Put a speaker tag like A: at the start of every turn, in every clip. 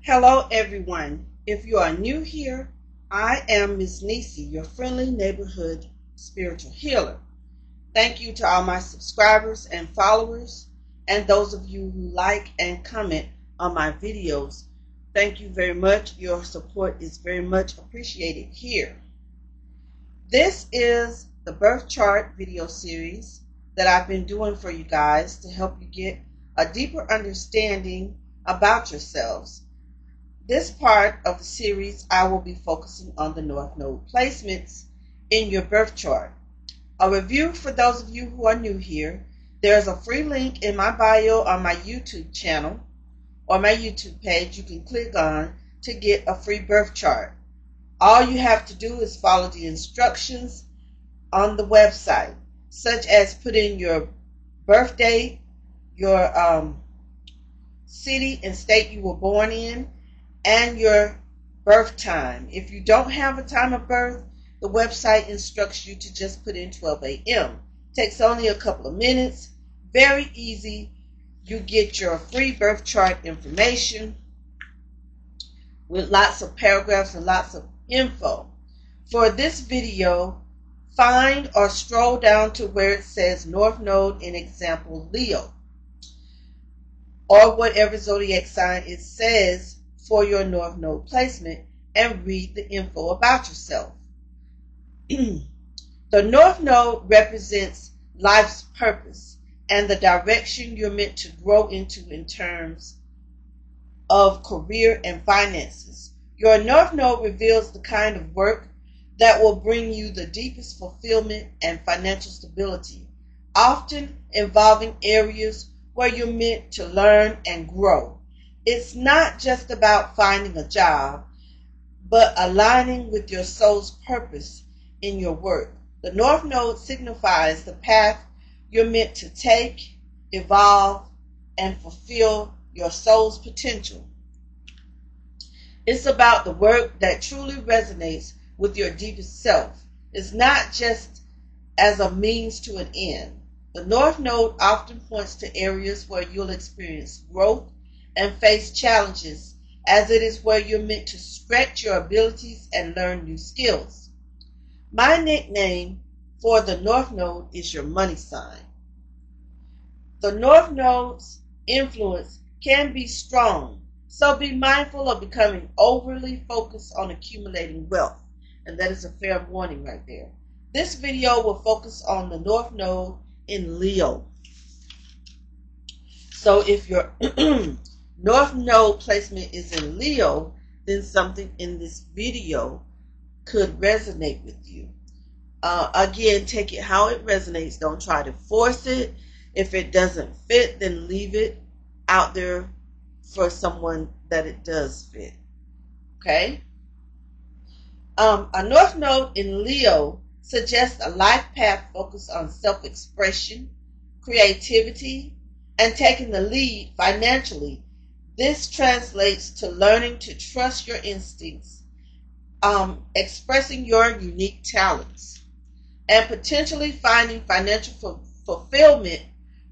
A: Hello everyone. If you are new here, I am Ms. Nisi, your friendly neighborhood spiritual healer. Thank you to all my subscribers and followers and those of you who like and comment on my videos. Thank you very much. Your support is very much appreciated here. This is the birth chart video series that I've been doing for you guys to help you get a deeper understanding about yourselves. This part of the series, I will be focusing on the North Node placements in your birth chart. A review for those of you who are new here. There's a free link in my bio on my YouTube channel or my YouTube page you can click on to get a free birth chart. All you have to do is follow the instructions on the website, such as put in your birth date, your city and state you were born in, and your birth time. If you don't have a time of birth, the website instructs you to just put in 12 a.m. Takes only a couple of minutes. Very easy. You get your free birth chart information with lots of paragraphs and lots of info. For this video, find or scroll down to where it says North Node, in example Leo, or whatever zodiac sign it says for your North Node placement, and read the info about yourself. The North Node represents life's purpose and the direction you're meant to grow into in terms of career and finances. Your North Node reveals the kind of work that will bring you the deepest fulfillment and financial stability, often involving areas where you're meant to learn and grow. It's not just about finding a job, but aligning with your soul's purpose in your work. The North Node signifies the path you're meant to take, evolve, and fulfill your soul's potential. It's about the work that truly resonates with your deepest self. It's not just as a means to an end. The North Node often points to areas where you'll experience growth and face challenges, as it is where you're meant to stretch your abilities and learn new skills. My nickname for the North Node is your money sign. The North Node's influence can be strong, so be mindful of becoming overly focused on accumulating wealth, and that is a fair warning right there. This video will focus on the North Node in Leo. So if your North Node placement is in Leo, then something in this video could resonate with you. Again, take it how it resonates. Don't try to force it. If it doesn't fit, then leave it out there for someone that it does fit. Okay? A North Node in Leo suggests a life path focused on self-expression, creativity, and taking the lead financially. This translates to learning to trust your instincts, expressing your unique talents, and potentially finding financial fulfillment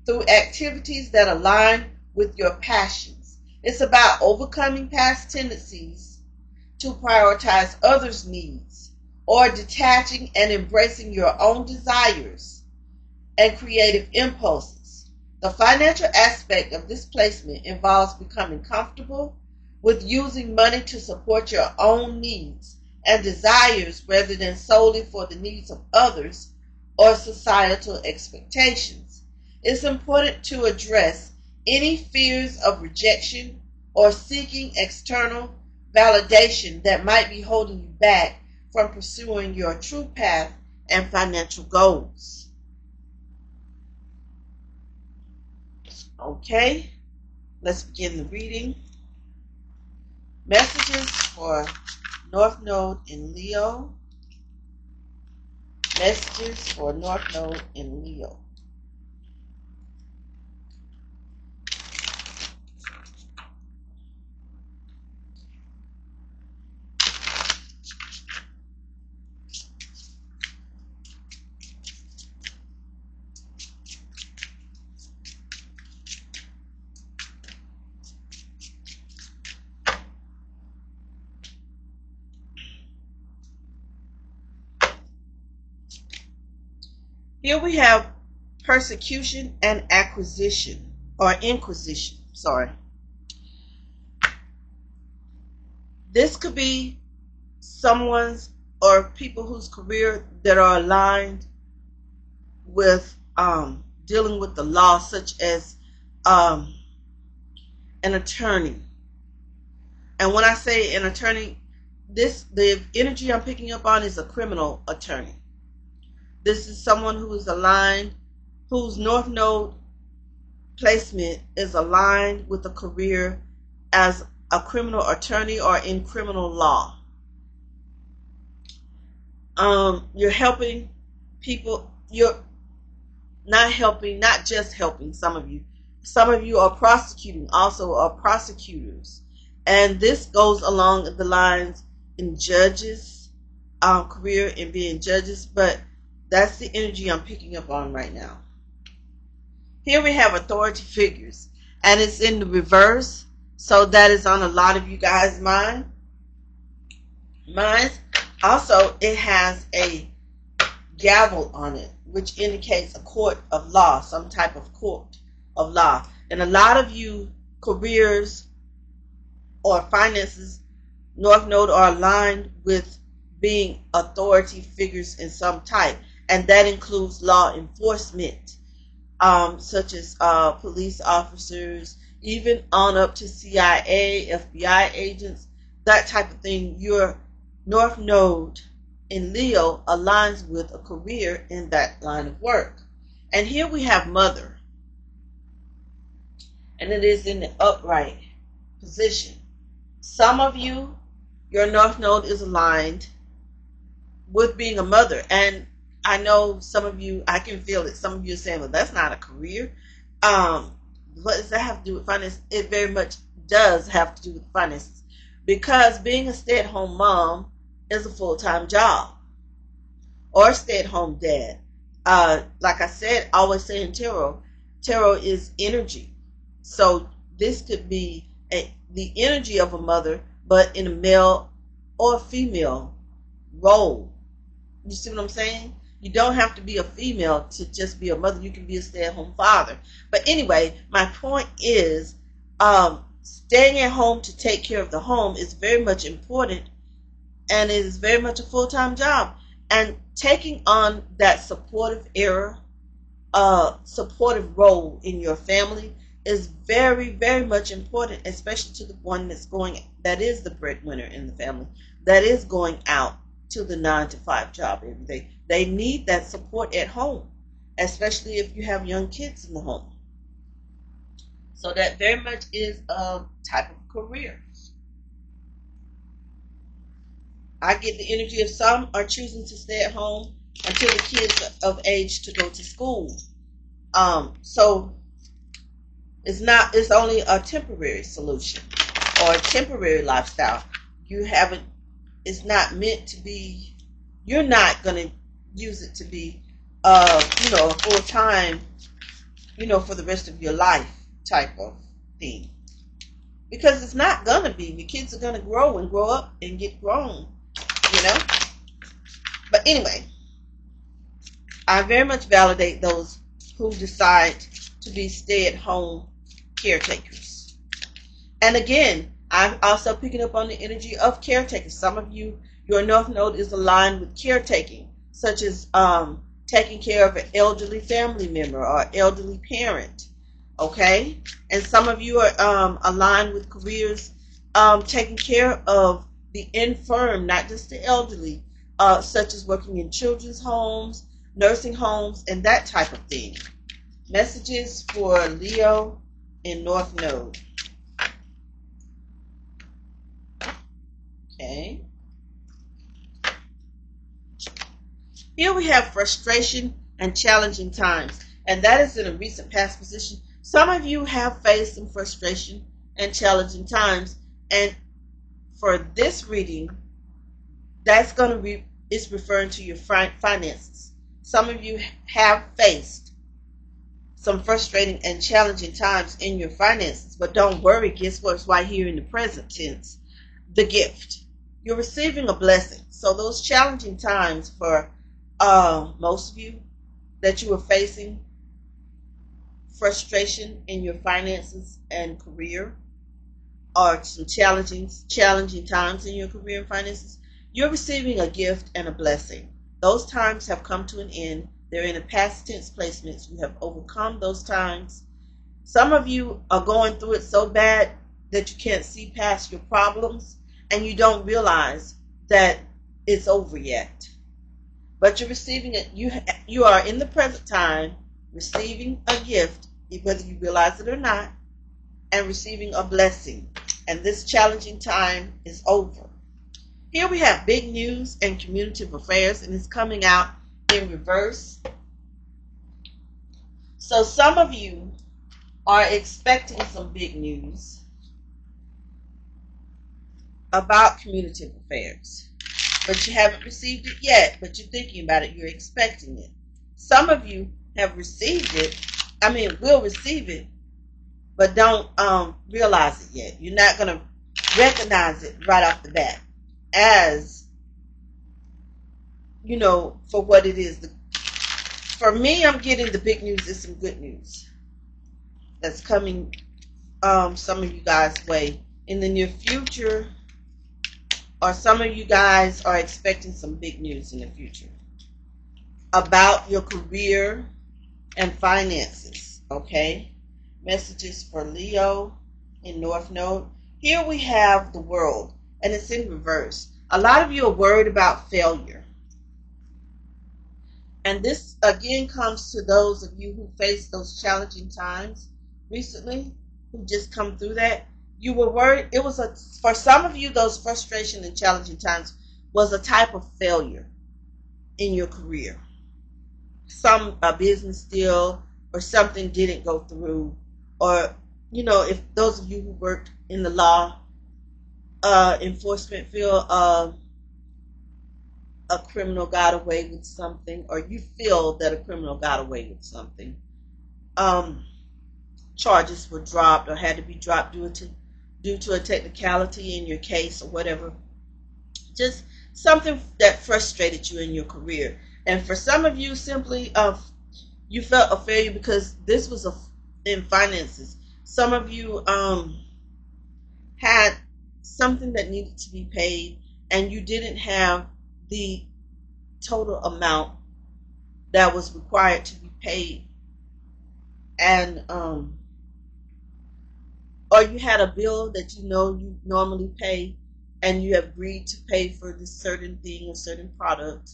A: through activities that align with your passions. It's about overcoming past tendencies to prioritize others' needs, or detaching and embracing your own desires and creative impulses. The financial aspect of this placement involves becoming comfortable with using money to support your own needs and desires rather than solely for the needs of others or societal expectations. It's important to address any fears of rejection or seeking external validation that might be holding you back from pursuing your true path and financial goals. Okay, let's begin the reading. Messages for North Node in Leo. Messages for North Node in Leo. Here we have persecution and acquisition, or inquisition, sorry. This could be someone's or people whose career that are aligned with dealing with the law, such as an attorney. And when I say an attorney, the energy I'm picking up on is a criminal attorney. This is someone who is aligned, whose North Node placement is aligned with a career as a criminal attorney or in criminal law. You're helping people. You're not just helping some of you. Some of you are prosecuting, also are prosecutors. And this goes along the lines in judges, career in being judges, but that's the energy I'm picking up on right now. Here we have authority figures, and it's in the reverse, so that is on a lot of you guys' minds. Also, it has a gavel on it, which indicates a court of law, some type of court of law. And a lot of you careers or finances, North Node, are aligned with being authority figures in some type, and that includes law enforcement, such as police officers, even on up to CIA, FBI agents, that type of thing. Your North Node in Leo aligns with a career in that line of work. And here we have Mother, and it is in the upright position. Some of you, your North Node is aligned with being a mother, and I know some of you, I can feel it. Some of you are saying, well, that's not a career. What does that have to do with finance? It very much does have to do with finances, because being a stay-at-home mom is a full-time job, or stay-at-home dad. Like I said, I always say in tarot is energy. So this could be the energy of a mother, but in a male or female role. You see what I'm saying? You don't have to be a female to just be a mother. You can be a stay-at-home father. But anyway, my point is, staying at home to take care of the home is very much important, and it is very much a full-time job. And taking on that supportive supportive role in your family is very, very much important, especially to the one that is the breadwinner in the family, that is going out to the 9-to-5 job every day. They need that support at home, especially if you have young kids in the home. So that very much is a type of career. I get the energy of some are choosing to stay at home until the kids are of age to go to school. So it's only a temporary solution or a temporary lifestyle. It's not meant to be, you're not going to use it to be, a full-time, for the rest of your life type of thing. Because it's not going to be. The kids are going to grow and grow up and get grown, But anyway, I very much validate those who decide to be stay-at-home caretakers. And again, I'm also picking up on the energy of caretakers. Some of you, your North Node is aligned with caretaking, such as taking care of an elderly family member or elderly parent. Okay? And some of you are aligned with careers taking care of the infirm, not just the elderly, such as working in children's homes, nursing homes, and that type of thing. Messages for Leo in North Node. Okay. Here we have frustration and challenging times, and that is in a recent past position. Some of you have faced some frustration and challenging times, and for this reading, that's going to be, it's referring to your finances. Some of you have faced some frustrating and challenging times in your finances, but don't worry, guess what? It's right here in the present tense. The gift. You're receiving a blessing. So those challenging times for most of you, that you are facing frustration in your finances and career, or some challenging times in your career and finances, you're receiving a gift and a blessing. Those times have come to an end. They're in a past tense placements. You have overcome those times. Some of you are going through it so bad that you can't see past your problems, and you don't realize that it's over yet. But you're receiving it. You are in the present time receiving a gift, whether you realize it or not, and receiving a blessing. And this challenging time is over. Here we have big news and community affairs, and it's coming out in reverse. So some of you are expecting some big news about community affairs, but you haven't received it yet, but you're thinking about it, you're expecting it. Some of you have received it, will receive it, but don't realize it yet. You're not going to recognize it right off the bat as, for what it is. For me, I'm getting the big news is some good news that's coming some of you guys' way in the near future, or some of you guys are expecting some big news in the future about your career and finances. Okay, messages for Leo in North Node. Here we have the World, and it's in reverse. A lot of you are worried about failure, and this again comes to those of you who faced those challenging times recently, who just come through that. You were worried. It was for some of you, those frustration and challenging times was a type of failure in your career. A business deal or something didn't go through, or if those of you who worked in the law enforcement field, a criminal got away with something, or you feel that a criminal got away with something. Charges were dropped or had to be dropped due to a technicality in your case or whatever. Just something that frustrated you in your career. And for some of you, simply you felt a failure because this was in finances. Some of you had something that needed to be paid, and you didn't have the total amount that was required to be paid, and or you had a bill that you normally pay, and you have agreed to pay for this certain thing or certain product,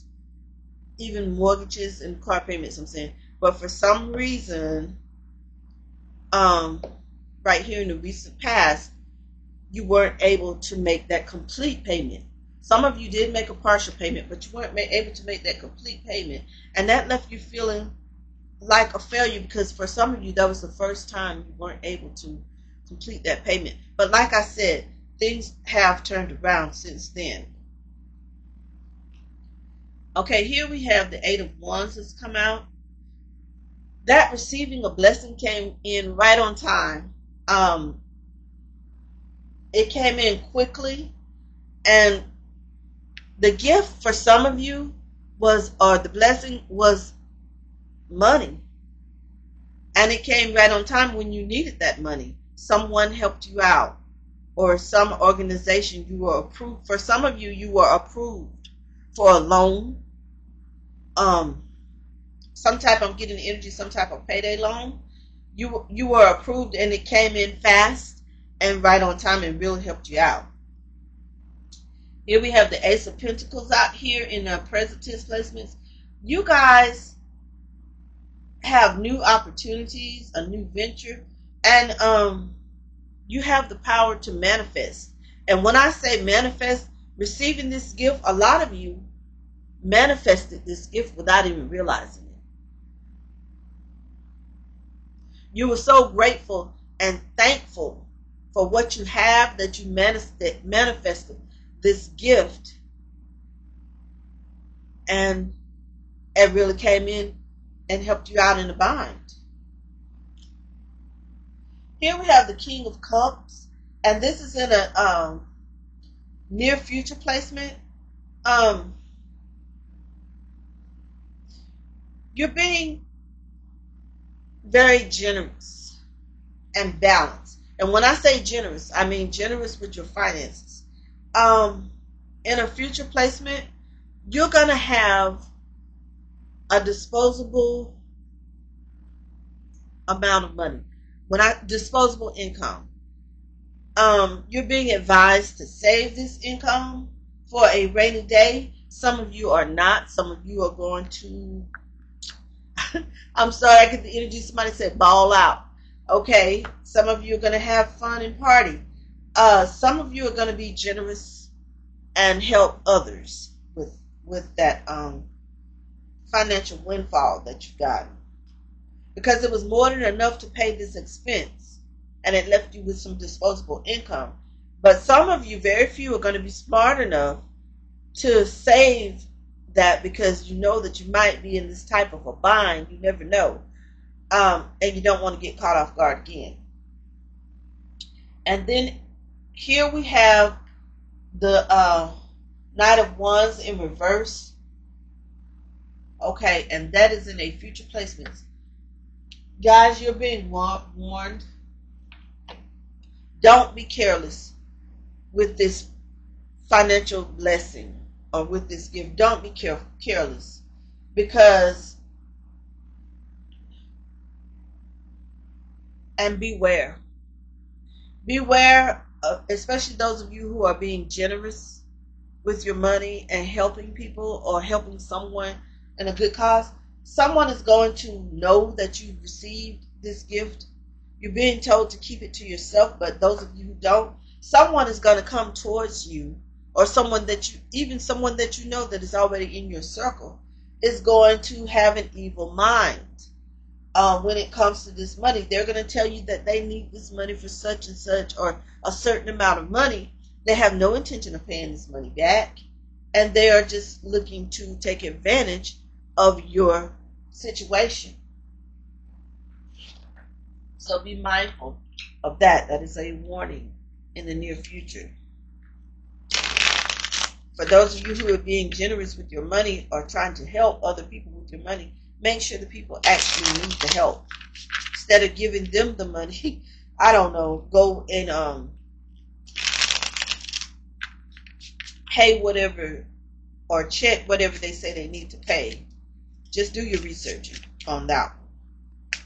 A: even mortgages and car payments, I'm saying. But for some reason, right here in the recent past, you weren't able to make that complete payment. Some of you did make a partial payment, but you weren't able to make that complete payment. And that left you feeling like a failure, because for some of you, that was the first time you weren't able to complete that payment. But like I said, things have turned around since then. Okay, here we have the Eight of Wands that's come out. That receiving a blessing came in right on time. It came in quickly, and the gift for some of you the blessing was money. And it came right on time when you needed that money. Someone helped you out, or some organization you were approved. For some of you, you were approved for a loan. Some type of payday loan. You were approved, and it came in fast and right on time and really helped you out. Here we have the Ace of Pentacles out here in the present tense placements. You guys have new opportunities, a new venture, and you have the power to manifest. And when I say manifest, receiving this gift, a lot of you manifested this gift without even realizing it. You were so grateful and thankful for what you have that you manifested this gift, and it really came in and helped you out in a bind. Here we have the King of Cups, and this is in a near future placement. You're being very generous and balanced. And when I say generous, I mean generous with your finances. In a future placement, you're going to have a disposable amount of money. Disposable income. You're being advised to save this income for a rainy day. Some of you are not. Some of you are going to, I'm sorry, I get the energy. Somebody said ball out. Okay. Some of you are going to have fun and party. Some of you are going to be generous and help others with that financial windfall that you got, because it was more than enough to pay this expense, and it left you with some disposable income. But some of you, very few, are going to be smart enough to save that, because you know that you might be in this type of a bind. You never know, and you don't want to get caught off guard again. And then here we have the Knight of Wands in reverse. Okay, and that is in a future placement. Guys, you're being warned. Don't be careless with this financial blessing or with this gift. Don't be careless, because, and beware. Beware, especially those of you who are being generous with your money and helping people or helping someone in a good cause. Someone is going to know that you've received this gift. You're being told to keep it to yourself, but those of you who don't, someone is going to come towards you, or someone that you know that is already in your circle is going to have an evil mind. When it comes to this money, they're going to tell you that they need this money for such and such, or a certain amount of money. They have no intention of paying this money back, and they are just looking to take advantage of your situation. So be mindful of that. That is a warning in the near future. For those of you who are being generous with your money or trying to help other people with your money, make sure the people actually need the help. Instead of giving them the money, I don't know, go and pay whatever or check whatever they say they need to pay. Just do your research on that one,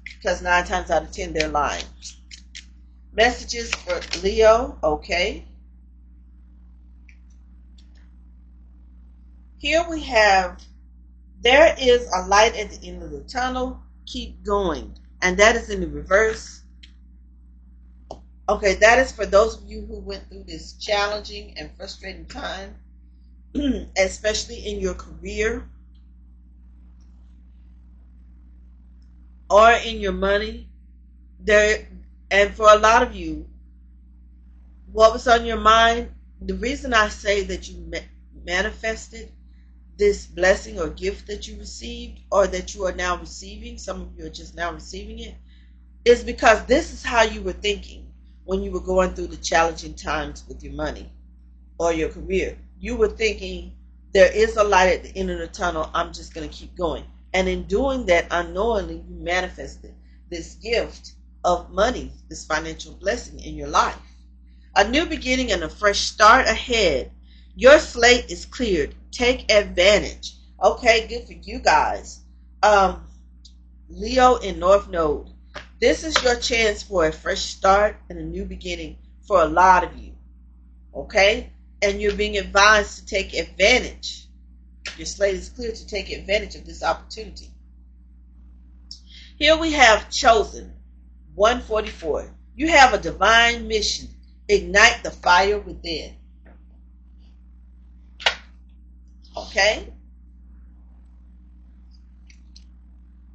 A: because 9 times out of 10 they're lying. Messages for Leo. Okay. Here we have, there is a light at the end of the tunnel. Keep going. And that is in the reverse. Okay, that is for those of you who went through this challenging and frustrating time, especially in your career or in your money. And for a lot of you, what was on your mind, the reason I say that you manifested this blessing or gift that you received, or that you are now receiving, some of you are just now receiving it, is because this is how you were thinking when you were going through the challenging times with your money or your career. You were thinking, there is a light at the end of the tunnel, I'm just going to keep going. And in doing that, unknowingly, you manifested this gift of money, this financial blessing in your life. A new beginning and a fresh start ahead. Your slate is cleared. Take advantage. Okay, good for you guys. Leo in North Node. This is your chance for a fresh start and a new beginning for a lot of you. Okay? And you're being advised to take advantage. Your slate is clear to take advantage of this opportunity. Here we have Chosen. 144. You have a divine mission. Ignite the fire within. Okay?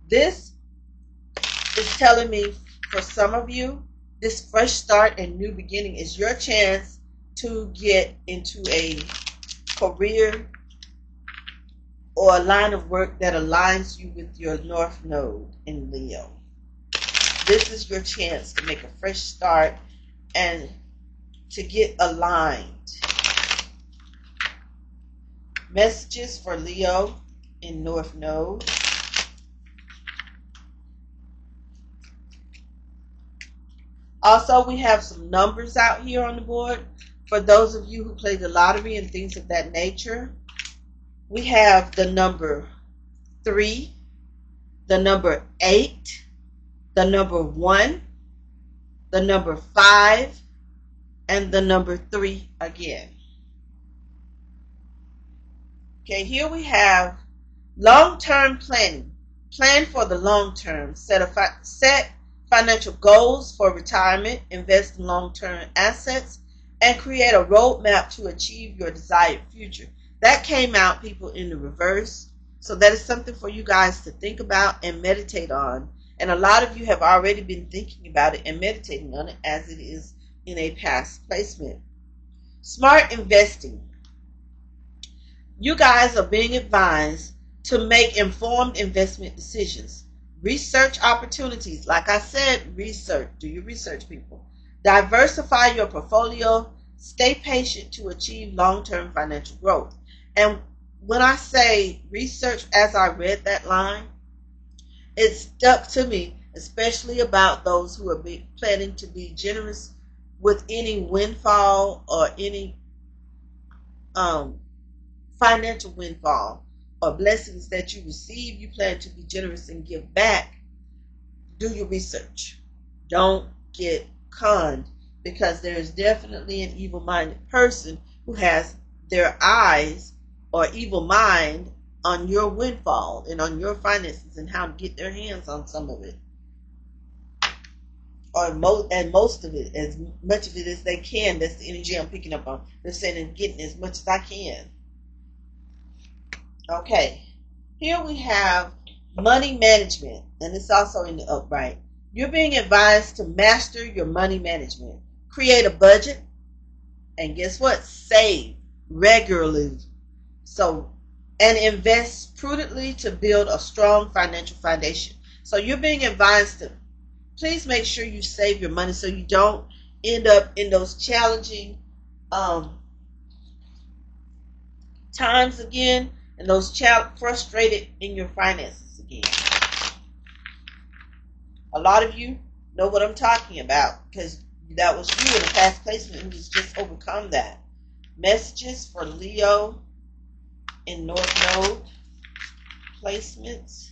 A: This is telling me, for some of you, this fresh start and new beginning is your chance to get into a career or a line of work that aligns you with your North Node in Leo. This is your chance to make a fresh start and to get aligned. Messages for Leo in North Node. Also, we have some numbers out here on the board for those of you who play the lottery and things of that nature. We have the number 3, the number 8, the number 1, the number 5, and the number 3 again. Okay, here we have long-term planning. Plan for the long term. Set financial goals for retirement. Invest in long-term assets. And create a roadmap to achieve your desired future. That came out, people, in the reverse. So that is something for you guys to think about and meditate on. And a lot of you have already been thinking about it and meditating on it as it is in a past placement. Smart investing. You guys are being advised to make informed investment decisions. Research opportunities. Like I said, research. Do your research, people. Diversify your portfolio. Stay patient to achieve long-term financial growth. And when I say research, as I read that line, it stuck to me, especially about those who are planning to be generous with any windfall or any financial windfall or blessings that you receive. You plan to be generous and give back. Do your research. Don't get conned, because there is definitely an evil-minded person who has their eyes or evil mind on your windfall and on your finances and how to get their hands on some of it, or most of it, as much of it as they can. That's the energy I'm picking up on. They're saying and getting as much as I can. Okay, here we have money management, and it's also in the upright. You're being advised to master your money management. Create a budget, and guess what? Save regularly. And invest prudently to build a strong financial foundation. So you're being advised to please make sure you save your money so you don't end up in those challenging times again, and those frustrated in your finances again. A lot of you know what I'm talking about, because that was you in a past placement who has just overcome that. Messages for Leo in North Node placements.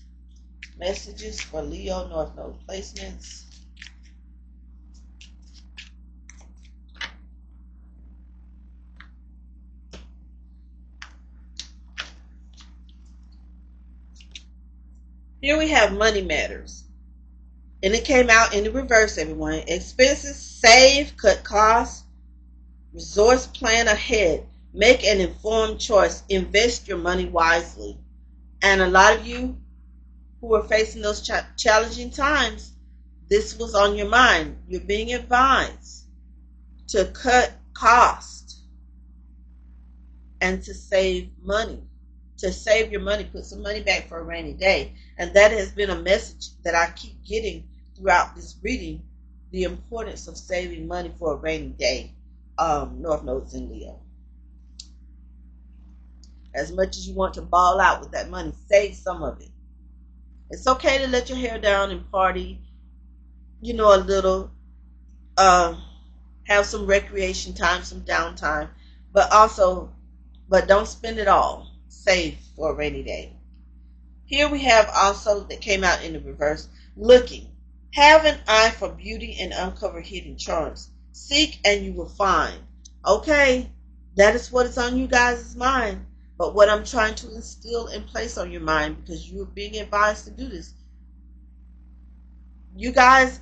A: Messages for Leo North Node placements. Here we have money matters. And it came out in the reverse, everyone. Expenses, save, cut costs, resource plan ahead. Make an informed choice. Invest your money wisely. And a lot of you who are facing those challenging times, this was on your mind. You're being advised to cut costs and to save money. To save your money, put some money back for a rainy day. And that has been a message that I keep getting throughout this reading, the importance of saving money for a rainy day. North Node's in Leo. As much as you want to ball out with that money, save some of it. It's okay to let your hair down and party, a little, have some recreation time, some downtime, but don't spend it all. Save for a rainy day. Here we have also, that came out in the reverse, looking. Have an eye for beauty and uncover hidden charms. Seek and you will find. Okay, that is what is on you guys' mind. But what I'm trying to instill in place on your mind, because you're being advised to do this. You guys,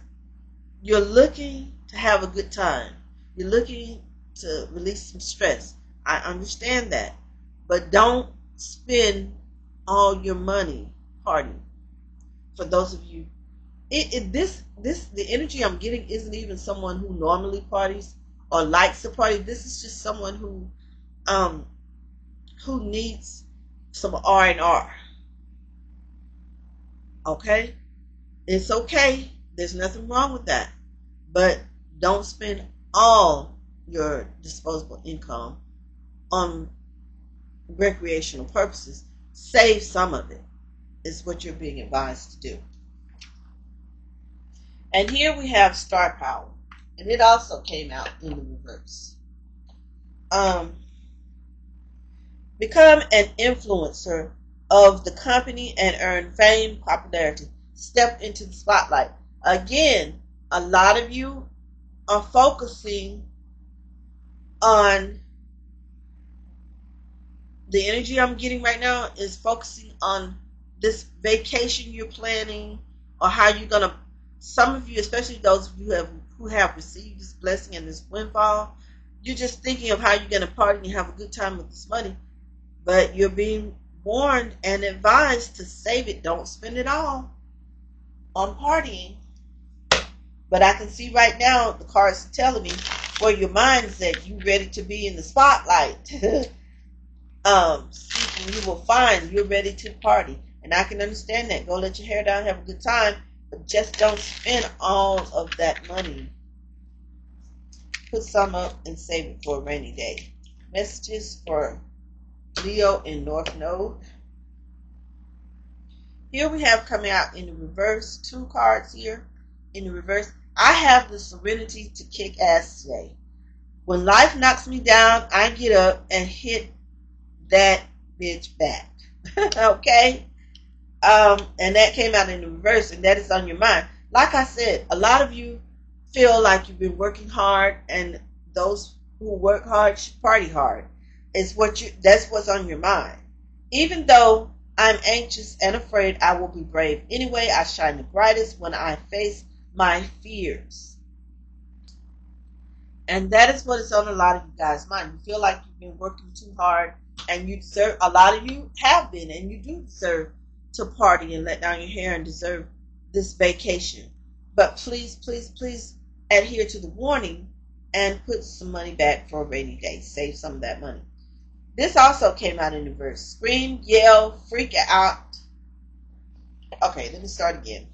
A: you're looking to have a good time. You're looking to release some stress. I understand that. But don't spend all your money partying. For those of you, the energy I'm getting isn't even someone who normally parties or likes to party. This is just someone who needs some R&R. Okay? It's okay. There's nothing wrong with that. But don't spend all your disposable income on recreational purposes. Save some of it, is what you're being advised to do. And here we have star power. And it also came out in the reverse. Become an influencer of the company and earn fame, popularity. Step into the spotlight. Again, a lot of you are focusing on the energy I'm getting right now is focusing on this vacation you're planning or how you're gonna. Some of you, especially those of you who have received this blessing and this windfall, you're just thinking of how you're gonna party and have a good time with this money, but you're being warned and advised to save it. Don't spend it all on partying. But I can see right now the cards are telling me where your mind's at. You ready to be in the spotlight. You will find you're ready to party. And I can understand that. Go let your hair down, have a good time, but just don't spend all of that money. Put some up and save it for a rainy day. Messages for Leo in North Node. Here we have coming out in the reverse, 2 cards here in the reverse. I have the serenity to kick ass today. When life knocks me down, I get up and hit that bitch back. Okay? And that came out in the reverse, and that is on your mind. Like I said, a lot of you feel like you've been working hard, and those who work hard should party hard. That's what's on your mind. Even though I'm anxious and afraid, I will be brave. Anyway, I shine the brightest when I face my fears. And that is what is on a lot of you guys' mind. You feel like you've been working too hard, and you deserve, a lot of you have been, and you do deserve to party and let down your hair and deserve this vacation. But please, please, please adhere to the warning and put some money back for a rainy day. Save some of that money. This also came out in the verse. Scream, yell, freak out. Okay, let me start again.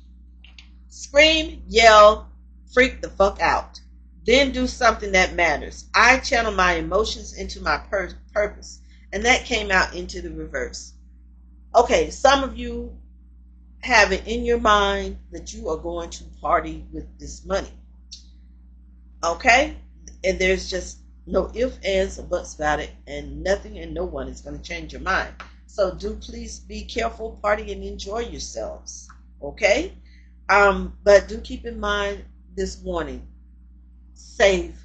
A: Scream, yell, freak the fuck out. Then do something that matters. I channel my emotions into my purpose. And that came out into the reverse. Okay, some of you have it in your mind that you are going to party with this money. Okay? And there's just no ifs, ands, or buts about it, and nothing and no one is going to change your mind. So do please be careful, party, and enjoy yourselves. Okay? But do keep in mind this warning. Save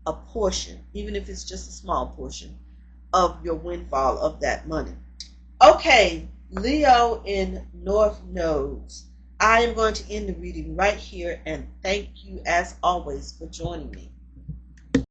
A: a portion, even if it's just a small portion, of your windfall of that money. Okay, Leo in North Nodes. I am going to end the reading right here, and thank you as always for joining me.